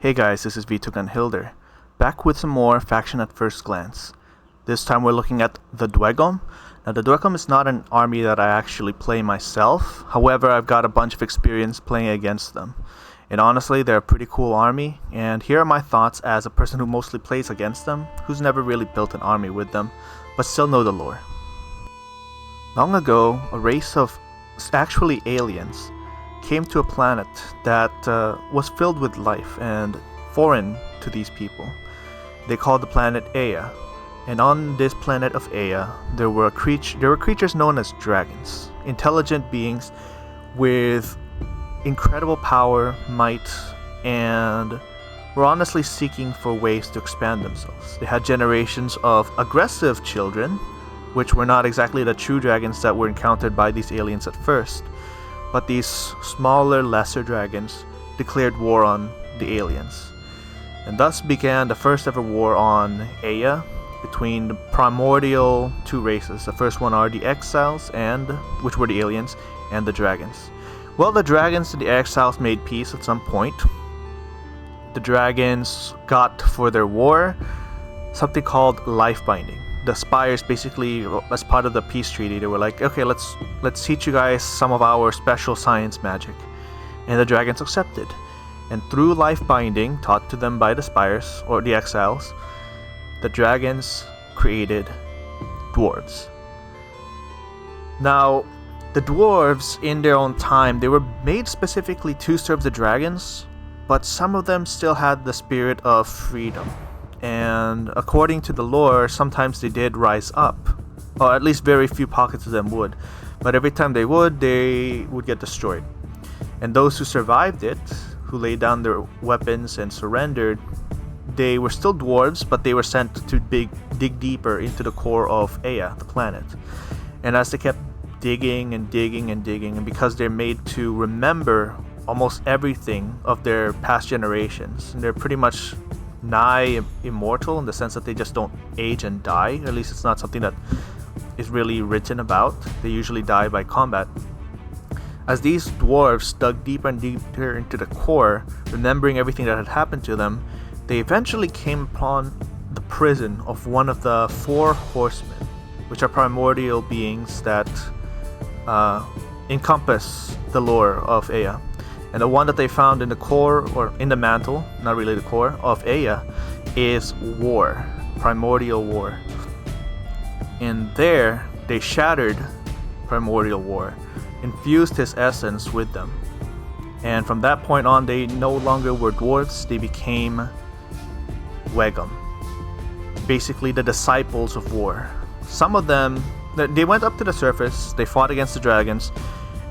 Hey guys, this is Hilder, back with some more Faction at First Glance. This time we're looking at the Dweghom. Now the Dweghom is not an army that I actually play myself, however I've got a bunch of experience playing against them. And honestly, they're a pretty cool army, and here are my thoughts as a person who mostly plays against them, who's never really built an army with them, but still know the lore. Long ago, a race of actually aliens came to a planet that was filled with life and foreign to these people. They called the planet Aya, and on this planet of Aya, there were creatures known as dragons, intelligent beings with incredible power, might, and were honestly seeking for ways to expand themselves. They had generations of aggressive children, which were not exactly the true dragons that were encountered by these aliens at first, but these smaller, lesser dragons declared war on the aliens. And thus began the first ever war on Aya between the primordial two races. The first one are the exiles, which were the aliens, and the dragons. Well, the dragons and the exiles made peace at some point. The dragons got for their war something called life binding. The spires basically, as part of the peace treaty, they were like, okay, let's teach you guys some of our special science magic. And the dragons accepted. And through life binding, taught to them by the spires, or the exiles, the dragons created dwarves. Now, the dwarves, in their own time, they were made specifically to serve the dragons, but some of them still had the spirit of freedom. And according to the lore, sometimes they did rise up, or at least very few pockets of them would, but every time they would get destroyed. And those who survived it, who laid down their weapons and surrendered, they were still dwarves, but they were sent to dig deeper into the core of Aya, the planet. And as they kept digging and digging and digging, and because they're made to remember almost everything of their past generations, and they're pretty much nigh immortal in the sense that they just don't age and die. At least it's not something that is really written about. They usually die by combat. As these dwarves dug deeper and deeper into the core, remembering everything that had happened to them, they eventually came upon the prison of one of the four horsemen, which are primordial beings that encompass the lore of Aya. And the one that they found in the core, or in the mantle, not really the core, of Aya, is war, primordial war. And there, they shattered primordial war, infused his essence with them. And from that point on, they no longer were dwarves, they became Dweghom, basically the disciples of war. Some of them, they went up to the surface, they fought against the dragons,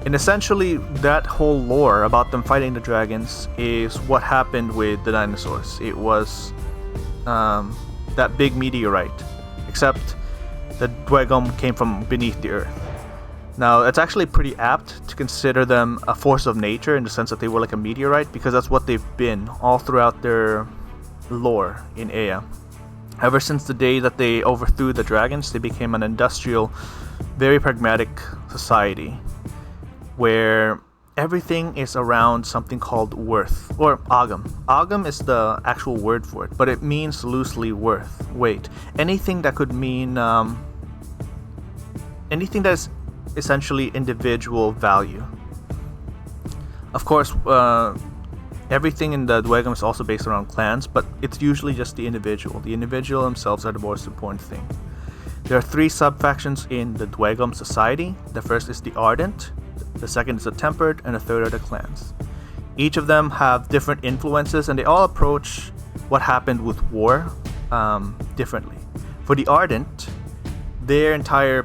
and essentially, that whole lore about them fighting the dragons is what happened with the dinosaurs. It was that big meteorite, except the Dweghom came from beneath the earth. Now, it's actually pretty apt to consider them a force of nature in the sense that they were like a meteorite, because that's what they've been all throughout their lore in Aya. Ever since the day that they overthrew the dragons, they became an industrial, very pragmatic society, where everything is around something called worth, or agam. Agam is the actual word for it, but it means loosely worth, weight. Anything that could mean, anything that is essentially individual value. Of course, everything in the Dweghom is also based around clans, but it's usually just the individual. The individual themselves are the most important thing. There are three sub-factions in the Dweghom society. The first is the Ardent, the second is the Tempered, and the third are the clans. Each of them have different influences, and they all approach what happened with war differently. For the Ardent, their entire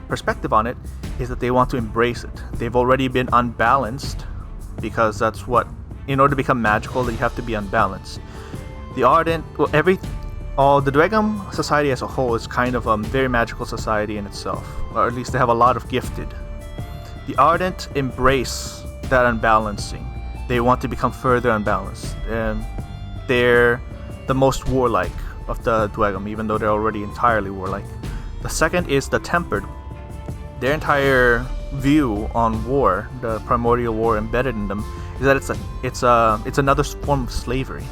perspective on it is that they want to embrace it. They've already been unbalanced, because that's what, in order to become magical, you have to be unbalanced. The Ardent, the Dweghom society as a whole is kind of a very magical society in itself, or at least they have a lot of gifted. The Ardent embrace that unbalancing. They want to become further unbalanced. And they're the most warlike of the Dweghom, even though they're already entirely warlike. The second is the Tempered. Their entire view on war, the primordial war embedded in them, is that it's another form of slavery.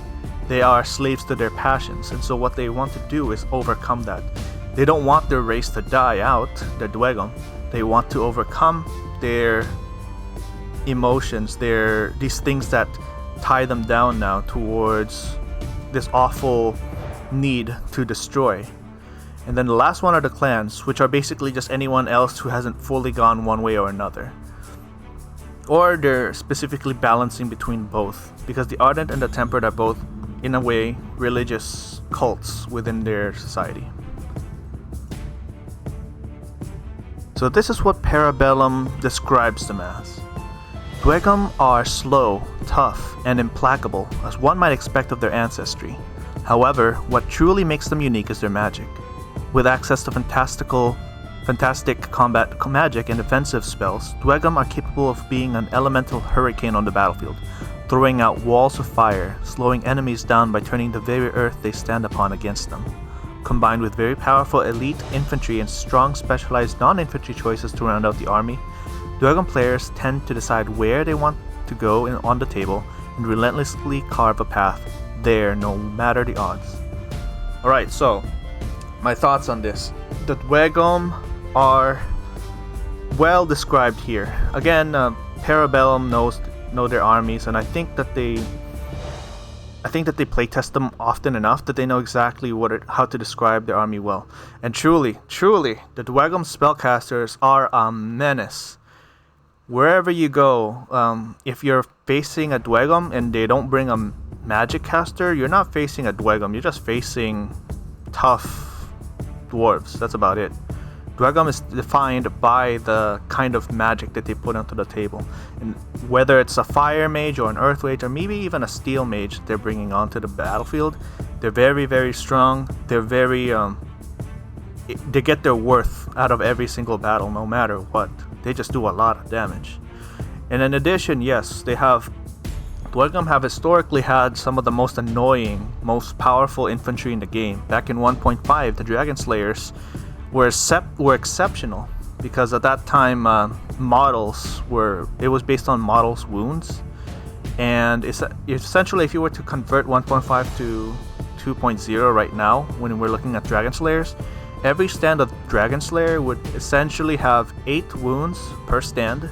They are slaves to their passions, and so what they want to do is overcome that. They don't want their race to die out, the Dweghom. They want to overcome their emotions, these things that tie them down now towards this awful need to destroy. And then the last one are the clans, which are basically just anyone else who hasn't fully gone one way or another. Or they're specifically balancing between both, because the Ardent and the Tempered are both, in a way, religious cults within their society. So this is what Parabellum describes them as. Dweghom are slow, tough, and implacable, as one might expect of their ancestry. However, what truly makes them unique is their magic. With access to fantastic combat magic and defensive spells, Dweghom are capable of being an elemental hurricane on the battlefield, throwing out walls of fire, slowing enemies down by turning the very earth they stand upon against them. Combined with very powerful elite infantry and strong specialized non-infantry choices to round out the army, Dweghom players tend to decide where they want to go on the table and relentlessly carve a path there no matter the odds. Alright, so my thoughts on this. The Dweghom are well described here. Again, Parabellum know their armies, and I think that they playtest them often enough that they know exactly how to describe their army well. And truly, the Dweghom spellcasters are a menace. Wherever you go, if you're facing a Dweghom and they don't bring a magic caster, you're not facing a Dweghom, you're just facing tough dwarves. That's about it. Dweghom is defined by the kind of magic that they put onto the table, and whether it's a fire mage or an earth mage or maybe even a steel mage they're bringing onto the battlefield, they're very, very strong. They're very they get their worth out of every single battle, no matter what. They just do a lot of damage. And in addition, yes, Dweghom have historically had some of the most annoying, most powerful infantry in the game. Back in 1.5, the Dragonslayers were exceptional, because at that time it was based on models' wounds, and it's essentially, if you were to convert 1.5 to 2.0 right now, when we're looking at Dragonslayers, every stand of Dragonslayer would essentially have 8 wounds per stand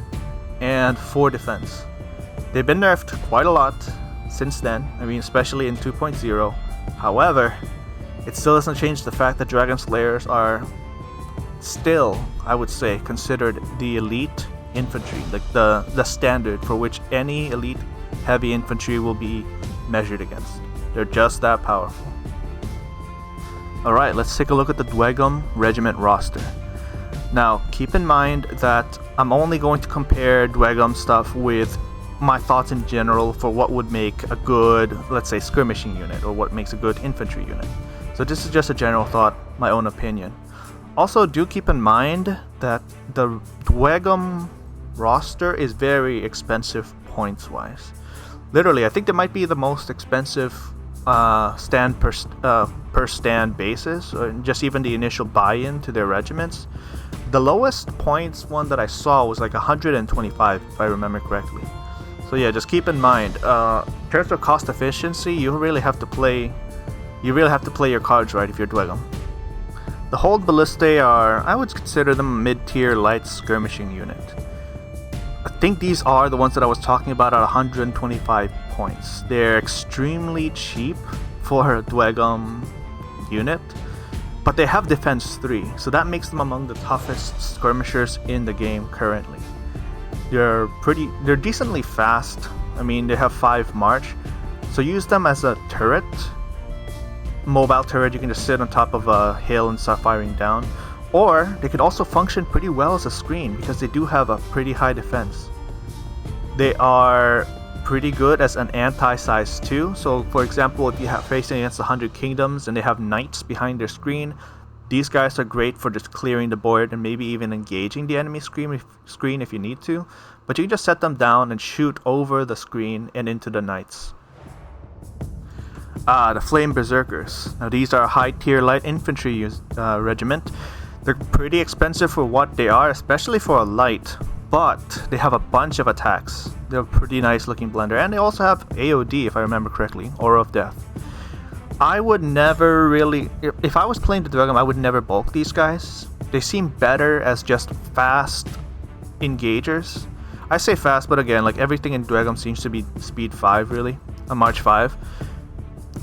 and 4 defense. They've been nerfed quite a lot since then, especially in 2.0. However, it still doesn't change the fact that Dragonslayers are still, I would say, considered the elite infantry, like the standard for which any elite heavy infantry will be measured against. They're just that powerful. Alright, let's take a look at the Dweghom regiment roster. Now, keep in mind that I'm only going to compare Dweghom stuff with my thoughts in general for what would make a good, let's say, skirmishing unit, or what makes a good infantry unit. So this is just a general thought, my own opinion. Also, do keep in mind that the Dweghom roster is very expensive points-wise. Literally, I think they might be the most expensive stand per stand basis, or just even the initial buy-in to their regiments. The lowest points one that I saw was like 125, if I remember correctly. So yeah, just keep in mind, in terms of cost efficiency, you really have to play your cards right if you're Dweghom. The Hold Ballistae I would consider them a mid-tier light skirmishing unit. I think these are the ones that I was talking about at 125 points. They're extremely cheap for a Dweghom unit, but they have defense 3, so that makes them among the toughest skirmishers in the game currently. They're decently fast. They have 5 march, so use them as a turret. Mobile turret, you can just sit on top of a hill and start firing down. Or they could also function pretty well as a screen, because they do have a pretty high defense. They are pretty good as an anti-size too. So for example, if you have facing against 100 kingdoms and they have knights behind their screen, these guys are great for just clearing the board and maybe even engaging the enemy screen if you need to. But you can just set them down and shoot over the screen and into the knights. The Flame Berserkers. Now these are a high tier light infantry regiment. They're pretty expensive for what they are, especially for a light. but they have a bunch of attacks. They're a pretty nice looking blender, and they also have AOD, if I remember correctly, Aura of Death. I would never really, if I was playing the Dweghom, I would never bulk these guys. They seem better as just fast engagers. I say fast, but again, like everything in Dweghom seems to be speed 5 really, a March 5.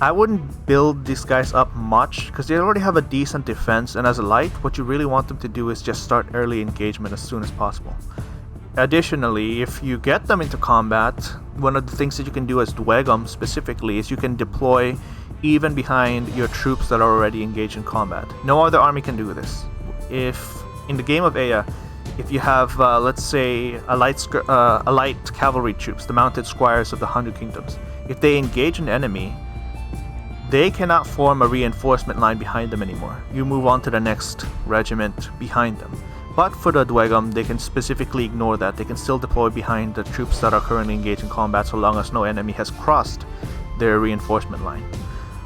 I wouldn't build these guys up much because they already have a decent defense, and as a light, what you really want them to do is just start early engagement as soon as possible. Additionally, if you get them into combat, one of the things that you can do as Dweghom specifically is you can deploy even behind your troops that are already engaged in combat. No other army can do this. If in the game of Aya, if you have let's say a light cavalry troops, the mounted squires of the 100 Kingdoms, if they engage an enemy, they cannot form a reinforcement line behind them anymore. You move on to the next regiment behind them. But for the Dweghom, they can specifically ignore that. They can still deploy behind the troops that are currently engaged in combat so long as no enemy has crossed their reinforcement line.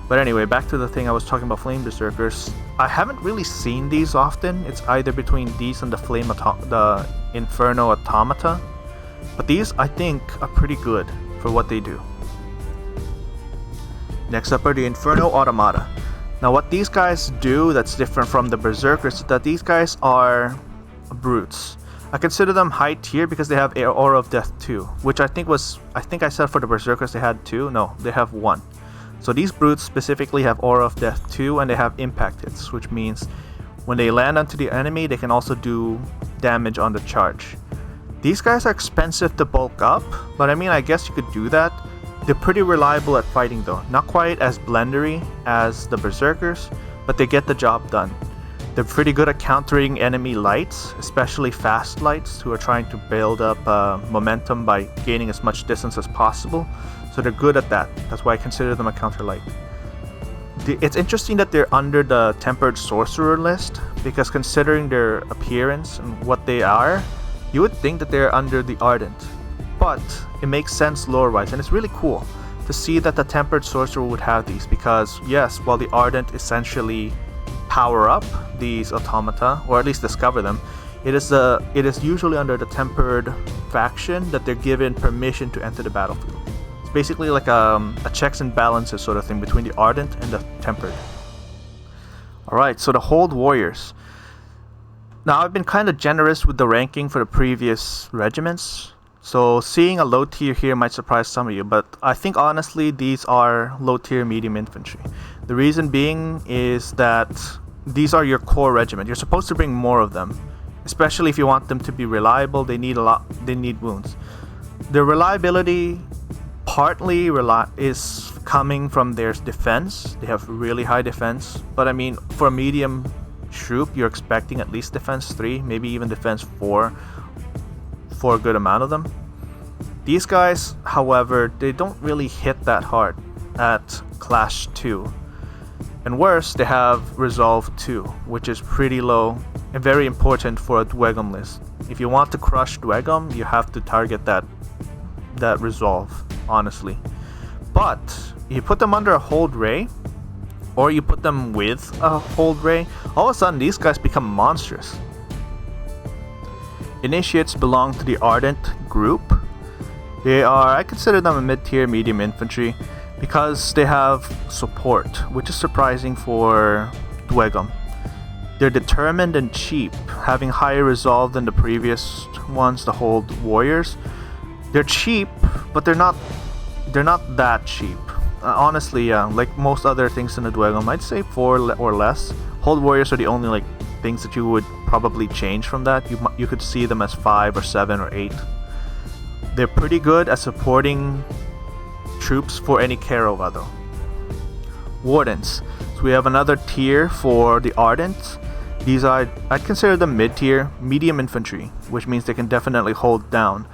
But anyway, back to the thing I was talking about, Flame Berserkers. I haven't really seen these often. It's either between these and the Inferno Automata. But these, I think, are pretty good for what they do. Next up are the Inferno Automata. Now what these guys do that's different from the Berserkers is that these guys are brutes. I consider them high tier because they have Aura of Death 2, which I think I said for the Berserkers they had 2. No, they have 1. So these brutes specifically have Aura of Death 2, and they have impact hits, which means when they land onto the enemy, they can also do damage on the charge. These guys are expensive to bulk up, but I mean, I guess you could do that. They're pretty reliable at fighting though. Not quite as blendery as the Berserkers, but they get the job done. They're pretty good at countering enemy lights, especially fast lights who are trying to build up momentum by gaining as much distance as possible. So they're good at that. That's why I consider them a counter light. It's interesting that they're under the Tempered Sorcerer list, because considering their appearance and what they are, you would think that they're under the Ardent. But it makes sense lore-wise, and it's really cool to see that the Tempered Sorcerer would have these, because yes, while the Ardent essentially power up these automata, or at least discover them, it is usually under the Tempered faction that they're given permission to enter the battlefield. It's basically like a checks and balances sort of thing between the Ardent and the Tempered. Alright, so the Hold Warriors. Now I've been kind of generous with the ranking for the previous regiments, so seeing a low tier here might surprise some of you, but I think honestly these are low tier medium infantry. The reason being is that these are your core regiment. You're supposed to bring more of them, especially if you want them to be reliable. They need wounds. Their reliability partly is coming from their defense. They have really high defense, but I mean, for a medium troop, you're expecting at least defense 3, maybe even defense 4 for a good amount of them. These guys, however, they don't really hit that hard at Clash 2. And worse, they have Resolve 2, which is pretty low and very important for a Dweghom list. If you want to crush Dweghom, you have to target that Resolve, honestly. But if you put them under a Hold Ray, or you put them with a Hold Ray, all of a sudden these guys become monstrous. Initiates belong to the Ardent group. I consider them a mid-tier medium infantry because they have support, which is surprising for Dweghom. They're determined and cheap, having higher resolve than the previous ones, the Hold Warriors. They're cheap, but they're not that cheap. Honestly, yeah, like most other things in the Dweghom, I'd say 4 or less. Hold Warriors are the only things that you would probably change from that. You could see them as 5 or 7 or 8. They're pretty good at supporting troops for any Kerawegh though. Wardens. So we have another tier for the Ardent. These I'd consider them mid-tier, medium infantry, which means they can definitely hold down.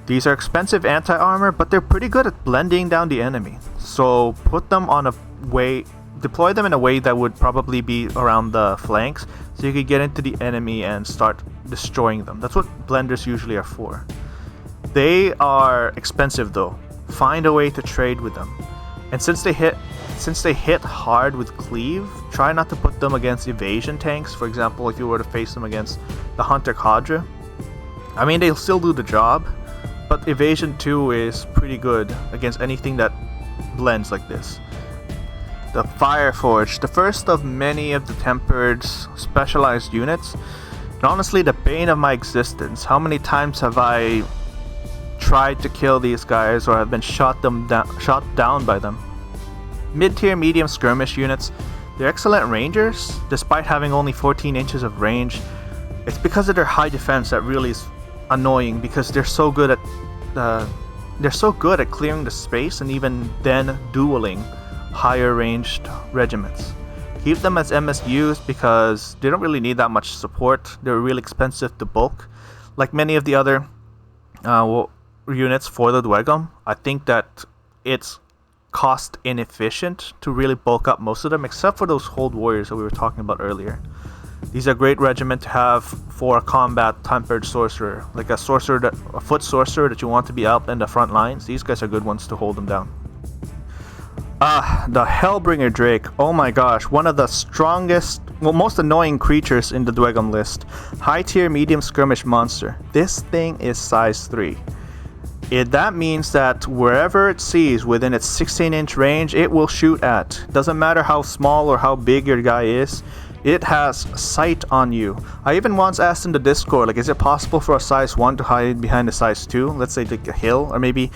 These are expensive anti-armor, but they're pretty good at blending down the enemy. So put them on deploy them in a way that would probably be around the flanks, so you could get into the enemy and start destroying them. That's what blenders usually are for. They are expensive though. Find a way to trade with them. And since they hit hard with cleave, try not to put them against evasion tanks. For example, if you were to face them against the Hunter Cadre, I mean, they'll still do the job, but evasion 2 is pretty good against anything that blends like this. The Fireforged, the first of many of the tempered specialized units, and honestly the bane of my existence. How many times have I tried to kill these guys or have been shot down by them? Mid-tier medium skirmish units, they're excellent rangers, despite having only 14 inches of range. It's because of their high defense that really is annoying, because they're so good at clearing the space and even then dueling higher ranged regiments. Keep them as MSUs because they don't really need that much support. They're really expensive to bulk. Like many of the other units for the Dweghom, I think that it's cost inefficient to really bulk up most of them, except for those hold warriors that we were talking about earlier. These are great regiment to have for a combat tempered sorcerer, like a foot sorcerer that you want to be out in the front lines. These guys are good ones to hold them down. The Hellbringer Drake. Oh my gosh, one of the strongest, most annoying creatures in the Dweghom list. High tier medium skirmish monster. This thing is size 3. That means that wherever it sees within its 16-inch range, it will shoot at. Doesn't matter how small or how big your guy is, it has sight on you. I even once asked in the Discord, like, is it possible for a size 1 to hide behind a size 2? Let's say like a hill, or maybe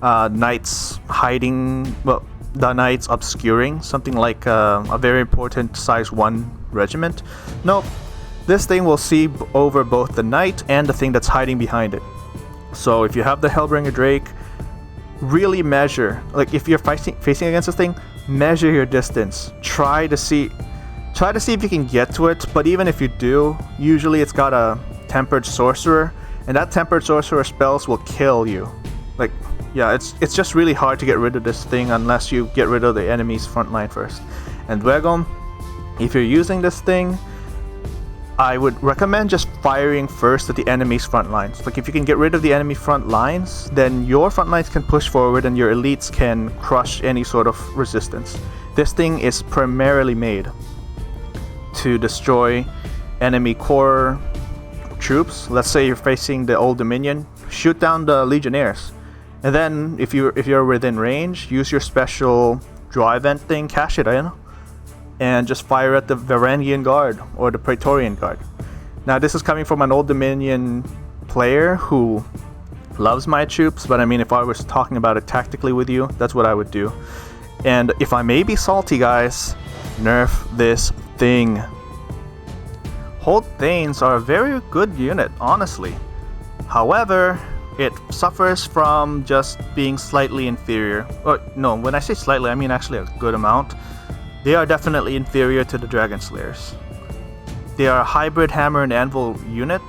knights hiding, well, the knights obscuring something like a very important size 1 regiment. Nope, this thing will see over both the knight and the thing that's hiding behind it. So if you have the Hellbringer Drake, really measure, like if you're facing against this thing, measure your distance. Try to see if you can get to it, but even if you do, usually it's got a tempered sorcerer, and that tempered sorcerer spells will kill you. Like, yeah, it's just really hard to get rid of this thing unless you get rid of the enemy's front line first. And Dweghom, if you're using this thing, I would recommend just firing first at the enemy's front lines. Like, if you can get rid of the enemy front lines, then your front lines can push forward and your elites can crush any sort of resistance. This thing is primarily made to destroy enemy core troops. Let's say you're facing the Old Dominion, shoot down the Legionnaires. And then if you're within range, use your special draw event thing, cash it in, and just fire at the Varangian Guard or the Praetorian Guard. Now this is coming from an Old Dominion player who loves my troops, but I mean, if I was talking about it tactically with you, that's what I would do. And if I may be salty, guys, nerf this thing. Hold Thanes are a very good unit, honestly. However, it suffers from just being slightly inferior. Or no, when I say slightly, I mean actually a good amount. They are definitely inferior to the Dragonslayers. They are a hybrid hammer and anvil unit,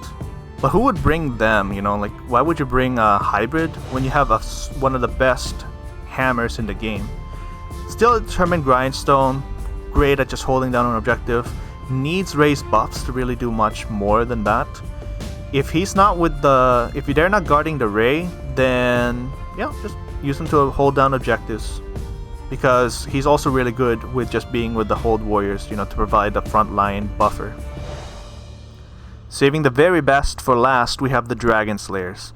but who would bring them? You know, like, why would you bring a hybrid when you have one of the best hammers in the game? Still a determined grindstone, great at just holding down an objective. Needs raised buffs to really do much more than that. If they're not guarding the Ray, then yeah, just use him to hold down objectives. Because he's also really good with just being with the hold warriors, you know, to provide the front line buffer. Saving the very best for last, we have the Dragonslayers.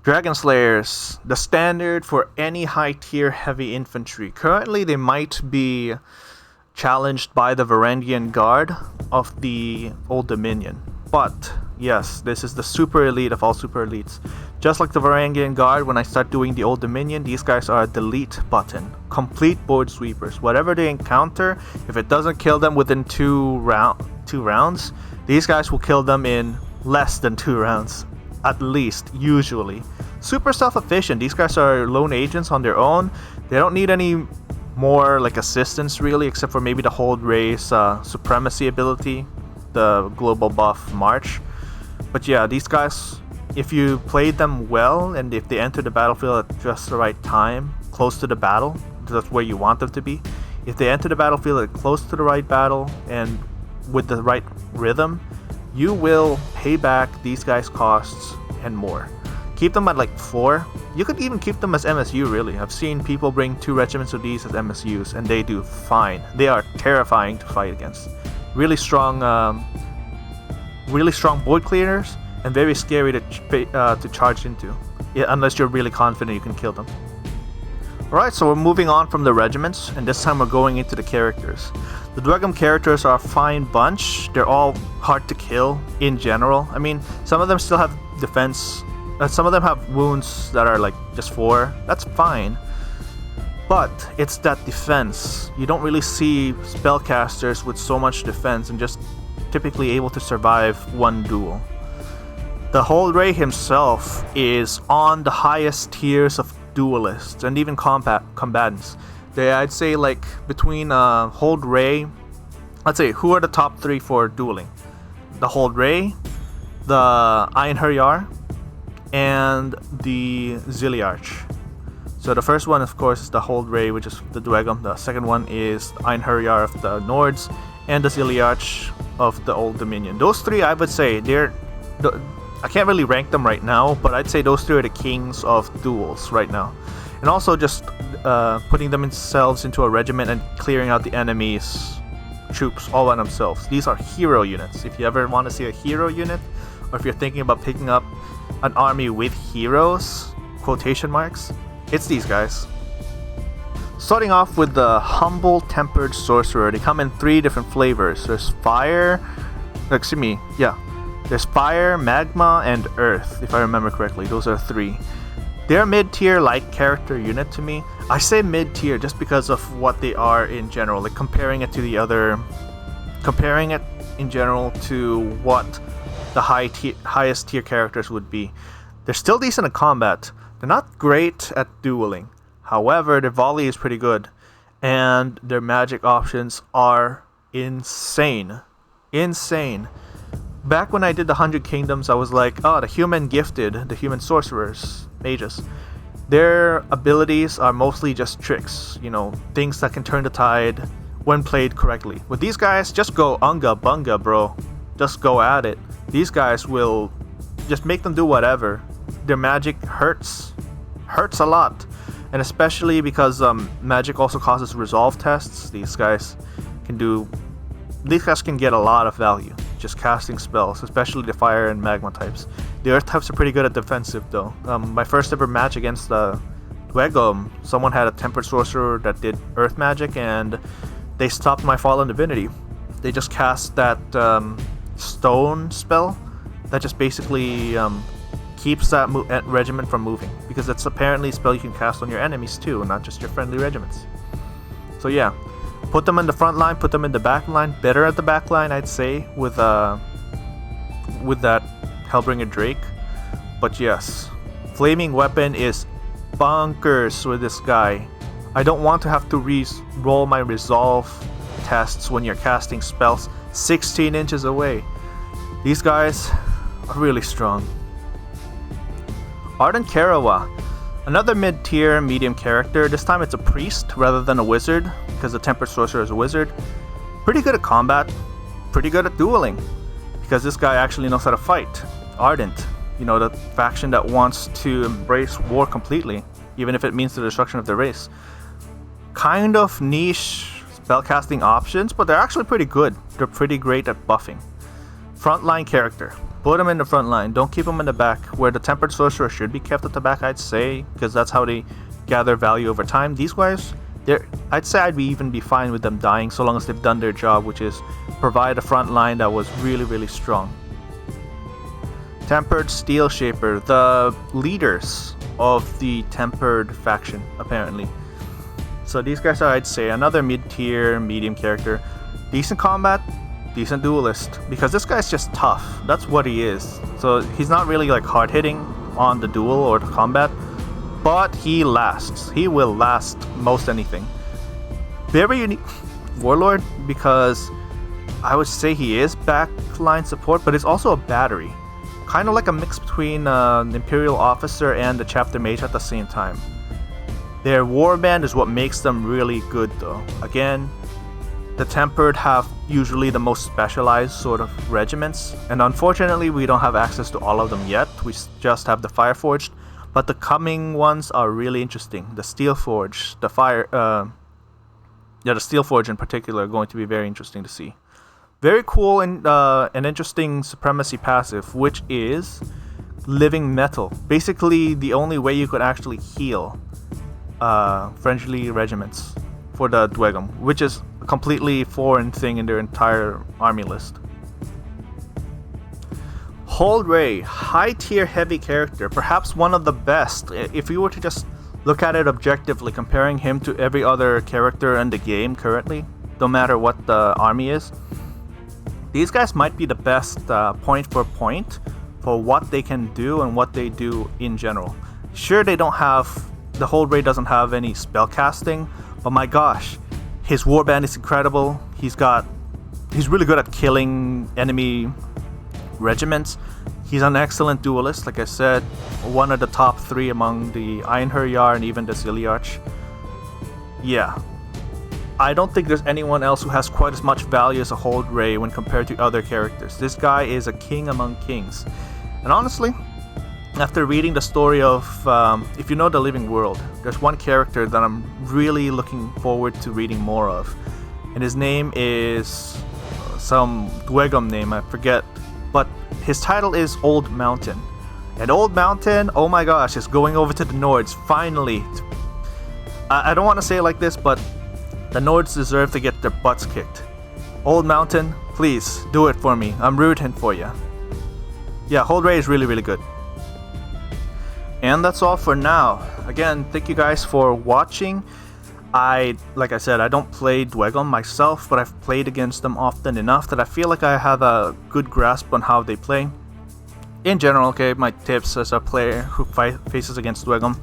Dragonslayers, the standard for any high tier heavy infantry. Currently, they might be challenged by the Varangian Guard of the Old Dominion. But yes, this is the super elite of all super elites. Just like the Varangian Guard, when I start doing the Old Dominion, these guys are a delete button. Complete board sweepers. Whatever they encounter, if it doesn't kill them within two rounds, these guys will kill them in less than 2 rounds. At least, usually. Super self-efficient. These guys are lone agents on their own. They don't need any more like assistance really, except for maybe the hold race supremacy ability, the global buff march. But yeah, these guys, if you played them well and if they enter the battlefield at just the right time, close to the battle, that's where you want them to be. If they enter the battlefield at close to the right battle and with the right rhythm, you will pay back these guys' costs and more. Keep them at like 4. You could even keep them as MSU really. I've seen people bring 2 regiments of these as MSUs and they do fine. They are terrifying to fight against. Really strong board cleaners and very scary to charge into, unless you're really confident you can kill them. Alright, so we're moving on from the regiments, and this time we're going into the characters. The Dweghom characters are a fine bunch. They're all hard to kill in general. I mean, some of them still have defense. Some of them have wounds that are like just 4. That's fine. But it's that defense. You don't really see spellcasters with so much defense and just typically able to survive one duel. The Hellbringer himself is on the highest tiers of duelists and even combatants. I'd say like between Hellbringer, let's say who are the top 3 for dueling? The Hellbringer, the Einherjar, and the Ziliarch. So the first one, of course, is the Hellbringer, which is the Dweghom. The second one is Einherjar of the Nords, and the Ziliarch of the Old Dominion. Those 3, I would say, I can't really rank them right now, but I'd say those 3 are the kings of duels right now. And also just putting themselves into a regiment and clearing out the enemy's troops all by themselves. These are hero units. If you ever want to see a hero unit, or if you're thinking about picking up an army with heroes, quotation marks, it's these guys. Starting off with the Humble Tempered Sorcerer. They come in 3 different flavors. There's fire, there's fire, magma, and earth, if I remember correctly. Those are 3. They're a mid-tier light character unit to me. I say mid-tier just because of what they are in general, like comparing it in general to what the highest tier characters would be. They're still decent at combat. They're not great at dueling. However, their volley is pretty good, and their magic options are insane. Back when I did the 100 Kingdoms, I was like, the human gifted, the human sorcerers, mages. Their abilities are mostly just tricks, things that can turn the tide when played correctly. With these guys, just go unga bunga, bro. Just go at it. These guys will just make them do whatever. Their magic hurts a lot, and especially because magic also causes resolve tests. These guys can get a lot of value just casting spells, especially the fire and magma types. The earth types are pretty good at defensive though. My first ever match against the Dweghom, someone had a tempered sorcerer that did earth magic, and they stopped my fallen divinity. They just cast that stone spell that just basically keeps that regiment from moving, because it's apparently a spell you can cast on your enemies too, not just your friendly regiments. So yeah, put them in the front line, put them in the back line. Better at the back line, I'd say, with that Hellbringer Drake. But yes, flaming weapon is bonkers with this guy. I don't want to have to roll my resolve tests when you're casting spells 16 inches away. These guys are really strong. Ardent Kerawegh, another mid-tier medium character. This time it's a priest rather than a wizard, because the tempered sorcerer is a wizard. Pretty good at combat, pretty good at dueling, because this guy actually knows how to fight. Ardent, the faction that wants to embrace war completely, even if it means the destruction of the race. Kind of niche spellcasting options, but they're actually pretty good. They're pretty great at buffing. Frontline character. Put them in the front line. Don't keep them in the back, where the tempered sorcerer should be kept at the back, I'd say, because that's how they gather value over time. These guys, I'd say I'd even be fine with them dying so long as they've done their job, which is provide a front line that was really, really strong. Tempered Steelshaper, the leaders of the tempered faction, apparently. So these guys are, I'd say, another mid-tier, medium character. Decent combat, decent duelist, because this guy's just tough. That's what he is. So he's not really like hard-hitting on the duel or the combat, but he lasts. He will last most anything. Very unique warlord, because I would say he is backline support, but it's also a battery. Kind of like a mix between an Imperial officer and a chapter mage at the same time. Their warband is what makes them really good though. Again, the tempered have usually the most specialized sort of regiments, and unfortunately we don't have access to all of them yet. We just have the Fireforged, but the coming ones are really interesting. The Steelforged, the Steelforged in particular are going to be very interesting to see. Very cool and an interesting supremacy passive, which is living metal. Basically, the only way you could actually heal friendly regiments for the Dweghom, which is a completely foreign thing in their entire army list. Ray, high tier heavy character, perhaps one of the best. If you were to just look at it objectively, comparing him to every other character in the game currently, no matter what the army is, these guys might be the best point for point for what they can do and what they do in general. Sure, they don't have, the Ray doesn't have any spell casting, but my gosh, his warband is incredible. He's really good at killing enemy regiments. He's an excellent duelist, like I said, one of the top 3 among the Einherjar and even the Ziliarch. Yeah, I don't think there's anyone else who has quite as much value as a Ray when compared to other characters. This guy is a king among kings. And honestly, after reading the story of, if you know the Living World, there's one character that I'm really looking forward to reading more of. And his name is some Dweghom name, I forget. But his title is Old Mountain. And Old Mountain, oh my gosh, is going over to the Nords, finally. I don't want to say it like this, but the Nords deserve to get their butts kicked. Old Mountain, please, do it for me. I'm rooting for you. Yeah, Ray is really, really good. And that's all for now. Again, thank you guys for watching. Like I said, I don't play Dweghom myself, but I've played against them often enough that I feel like I have a good grasp on how they play. In general, okay, my tips as a player who faces against Dweghom.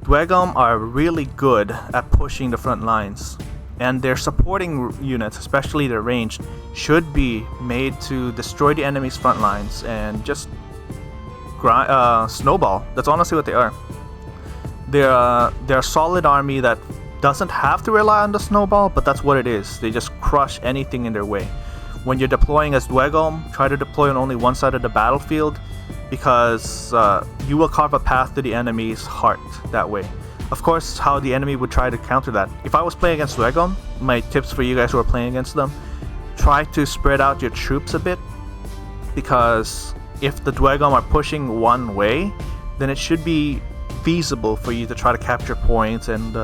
Dweghom are really good at pushing the front lines, and their supporting units, especially their ranged, should be made to destroy the enemy's front lines and just snowball. That's honestly what they are. They're a solid army that doesn't have to rely on the snowball, but that's what it is. They just crush anything in their way. When you're deploying as Dweghom, try to deploy on only one side of the battlefield, because you will carve a path to the enemy's heart that way. Of course, how the enemy would try to counter that. If I was playing against Dweghom, my tips for you guys who are playing against them, try to spread out your troops a bit, because if the Dweghom are pushing one way, then it should be feasible for you to try to capture points and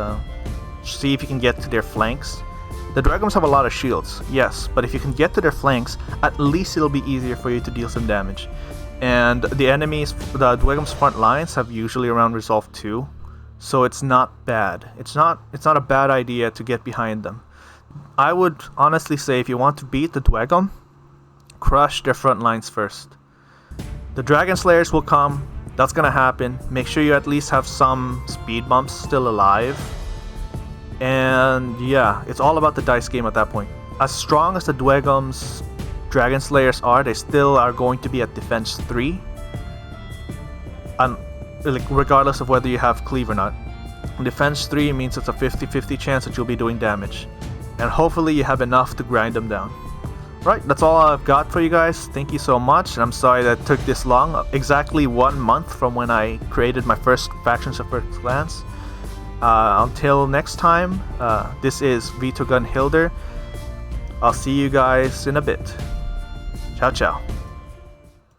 see if you can get to their flanks. The Dragons have a lot of shields, yes, but if you can get to their flanks, at least it'll be easier for you to deal some damage. And the Dweghom's front lines have usually around Resolve 2, so it's not bad. It's not a bad idea to get behind them. I would honestly say if you want to beat the Dweghom, crush their front lines first. The Dragonslayers will come, that's gonna happen. Make sure you at least have some speed bumps still alive. And yeah, it's all about the dice game at that point. As strong as the Dweghom's Dragonslayers are, they still are going to be at defense 3. Regardless of whether you have cleave or not. Defense 3 means it's a 50-50 chance that you'll be doing damage. And hopefully you have enough to grind them down. Right, that's all I've got for you guys. Thank you so much, and I'm sorry that it took this long. Exactly 1 month from when I created my first Factions of First Glance. Until next time, this is Vito Gun Hilder. I'll see you guys in a bit. Ciao, ciao.